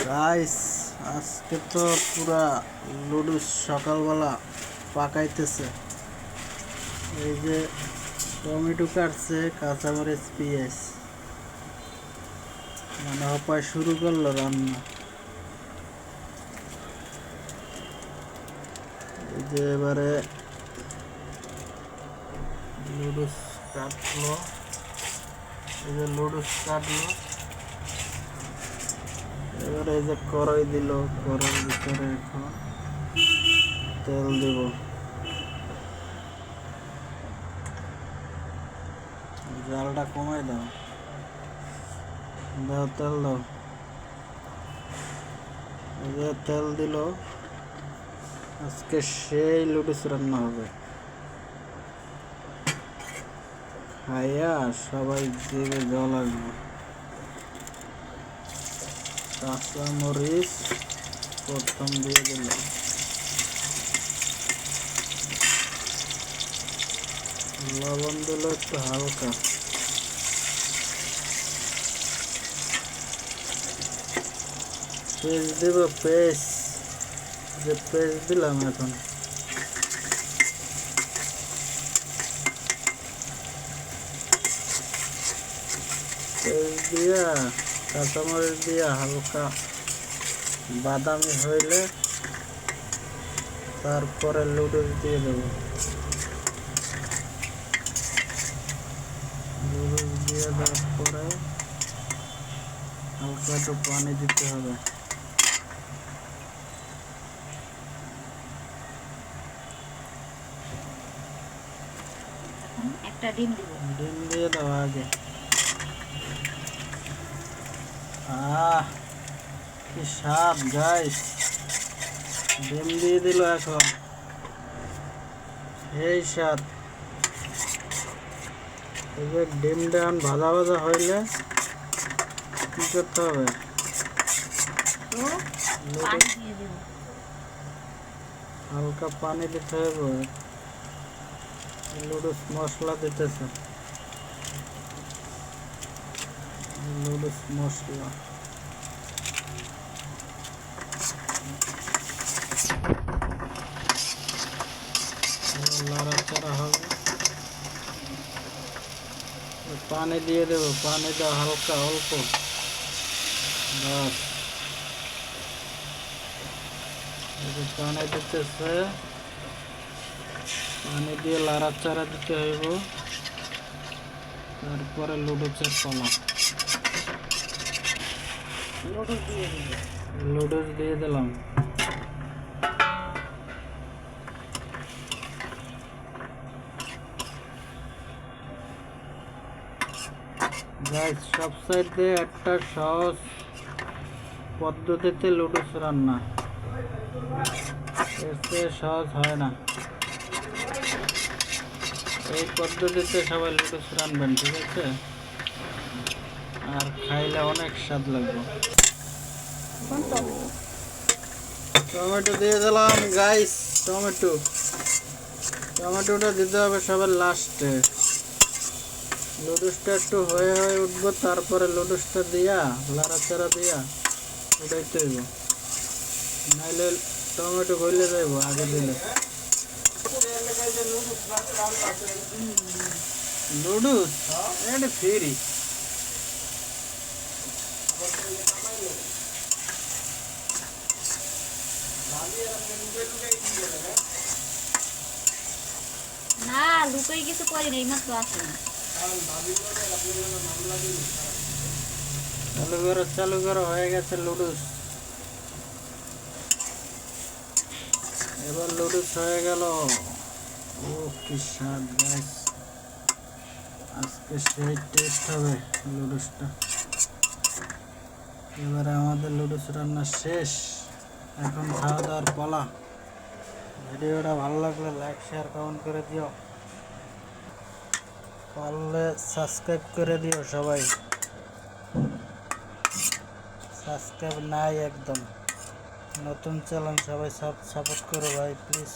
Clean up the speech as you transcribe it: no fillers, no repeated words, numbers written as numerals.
Guys, আজকে তো পুরা লুডুস সকালবেলা পাকাইতেছে। এই যে টমেটো কাটছে, কাঁচামরিচ, পেঁয়াজ, মানে হপায় শুরু করলো রান্না। এই যে এবারে লুডুস কাটলো, এই যে লুডুস কাটলো, এবারে এই যে কড়াই দিল, কড়াইয়ের ভিতরে এখন তেল দিব। জালটা কমাই দাও, দাও তেল দাও। এই যে তেল দিল, আজকে সেই লুডুস রান্না হবে। খাইয়া সবাই জিভে জল আসবে। কাঁচা মরিচ প্রথম দিয়ে দিল, লবণ দিল একটু হালকা, পেস্ট দেব, পেস্ট যে পেস্ট দিলাম এখন। পেস্ট দিয়া কাঁচামরিচ দিয়া হালকা বাদামি হইলে তারপরে লুডুস দিয়ে দেবো। লুডুস দিয়ে দেওয়ার পরে হালকা একটু পানি দিতে হবে। একটা ডিম দিব, ডিম দিয়ে দাও আগে। কি স্বাদ গাইস, ডিম দিয়ে দিল এখন, এই স্বাদ। এবার ডিমটা ভাজা ভাজা হইলে কি করতে হবে? হালকা পানি দিতে হবে। লুডুস মশলা দিতেছে, লুডুস মশলা নাড়াচাড়া হবে। পানি দিয়ে দেবো, পানি দাও হালকা অল্প, বাস। পানি দিতেছে, পানি দিয়ে নাড়াচাড়া দিতে হইব। তারপরে লুডুসের পালা, লুডুস দিয়ে দিলাম। গাইস, সব সাইড দিয়ে একটা সহজ পদ্ধতিতে লুডুস রান্না, এর চেয়ে সহজ হয় না। এই পদ্ধতিতে সবাই লুডুস রানবেন, ঠিক আছে? আর খাইলে অনেক স্বাদ লাগবে। টমেটো দিয়ে দিলাম গাইস, টমেটোটা দিতে হবে সবার লাস্টে। লুডুসটা একটু হয়ে হয়ে উঠবো, তারপরে লুডুসটা দিয়া লাড়াচাড়া দিয়া উঠাইতে হইব, নাইলে টমেটো গলে যাইব আগে দিলে। লুডুস এটা ফ্রি। না লুকাই কিছু করি না, এইমাত্র আসে না। চালু করো, হয়ে গেছে লুডুস। এবার লুডুস হয়ে গেল। ও কি স্বাদ গাইস, আজকে সেই টেস্ট হবে লুডুসটা। এবারে আমাদের লুডুস রান্না শেষ, এখন খাওয়া দাওয়ার পালা। ভিডিওটা ভালো লাগলে লাইক, শেয়ার, কমেন্ট করে দিও, পারলে সাবস্ক্রাইব করে দিও। সবাই সাবস্ক্রাইব নাই একদম, নতুন চ্যানেল, সবাই সাপোর্ট করো ভাই প্লিজ।